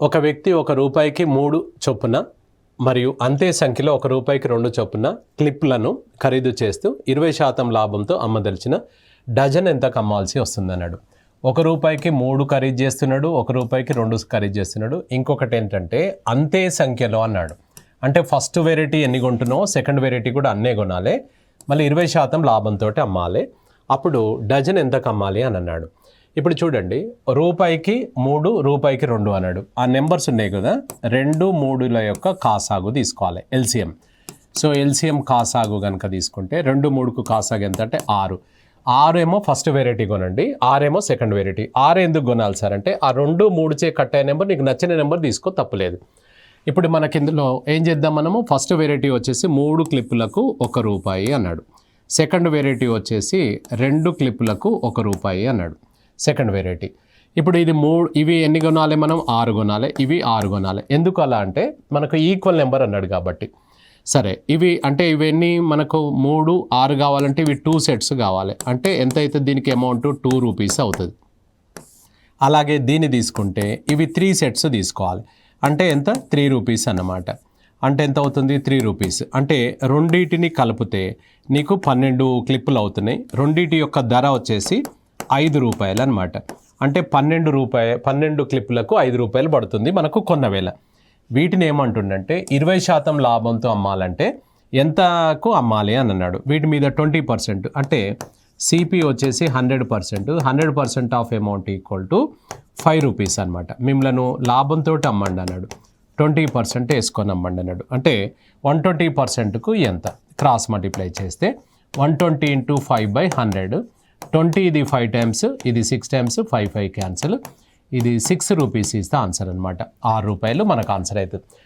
ఒక వ్యక్తి ₹1కి 3 చొప్పున మరియు అంతే సంఖ్యలో ₹1కి 2 చొప్పున క్లిప్లను ఖరీదు చేస్తూ 20% లాభంతో అమ్మదలిచిన డజన్ ఎంతకు అమ్మాల్సి వస్తుందన్నాడు. ₹1కి 3 ఖరీదు చేస్తున్నాడు, ₹1కి 2 ఖరీదు చేస్తున్నాడు. ఇంకొకటి ఏంటంటే అంతే సంఖ్యలో అన్నాడు. అంటే ఫస్ట్ వెరైటీ ఎన్ని కొంటున్నావో సెకండ్ వెరైటీ కూడా అన్నే కొనాలి, మళ్ళీ 20% లాభంతో అమ్మాలి. అప్పుడు డజన్ ఎంతకు అమ్మాలి అని అన్నాడు. ఇప్పుడు చూడండి, ₹1కి 3, ₹1కి 2 అన్నాడు. ఆ నెంబర్స్ ఉన్నాయి కదా, 2, 3ల యొక్క కాసాగు తీసుకోవాలి, ఎల్సిఎం. సో ఎల్సిఎం కాసాగు కనుక తీసుకుంటే 2, 3కు కాసాగు ఎంత అంటే 6. 6 ఏమో ఫస్ట్ వెరైటీ కొనండి, 6 ఏమో సెకండ్ వెరైటీ. 6 ఎందుకు కొనాలి సార్ అంటే ఆ 2, 3 చే కట్ అయ్యే నెంబర్ నీకు నచ్చిన నెంబర్ తీసుకో, తప్పులేదు. ఇప్పుడు మనకి ఇందులో ఏం చేద్దాం, మనము ఫస్ట్ వెరైటీ వచ్చేసి 3 క్లిప్పులకు ₹1 అన్నాడు. సెకండ్ వెరైటీ వచ్చేసి 2 క్లిప్పులకు ₹1 అన్నాడు సెకండ్ వెరైటీ. ఇప్పుడు ఇవి ఎన్ని కొనాలి, మనం 6 కొనాలి, ఇవి 6 కొనాలి. ఎందుకు అలా అంటే మనకు ఈక్వల్ నెంబర్ అన్నాడు కాబట్టి. సరే, ఇవి అంటే ఇవన్నీ మనకు 3, 6 కావాలంటే ఇవి 2 సెట్స్ కావాలి. అంటే ఎంత అవుతుంది దీనికి అమౌంట్, ₹2 అవుతుంది. అలాగే దీన్ని తీసుకుంటే ఇవి 3 సెట్స్ తీసుకోవాలి. అంటే ఎంత, ₹3 అన్నమాట. అంటే ఎంత అవుతుంది, ₹3. అంటే రెండింటిని కలిపితే నీకు 12 క్లిప్పులు అవుతున్నాయి. రెండింటి యొక్క ధర వచ్చేసి ₹5 అనమాట. అంటే 12 క్లిప్పులకు ₹5 పడుతుంది మనకు కొన్న వేళ. వీటిని ఏమంటుండంటే 20% లాభంతో అమ్మాలంటే ఎంతకు అమ్మాలి అని అన్నాడు. వీటి మీద 20% అంటే సిపి వచ్చేసి 100%. 100% ఆఫ్ అమౌంట్ ఈక్వల్ టు ₹5 అనమాట. మిమ్మల్ని లాభంతో అమ్మండి అన్నాడు. 20% వేసుకొని అమ్మండి అన్నాడు. అంటే 120%కు ఎంత, క్రాస్ మల్టిప్లై చేస్తే 120 × 5/100. 20 ఇది 5 టైమ్స్, ఇది 6 టైమ్స్, 5 క్యాన్సిల్. ఇది ₹6 ఈజ్ ద ఆన్సర్ అనమాట. ₹6 మనకు ఆన్సర్ అవుతుంది.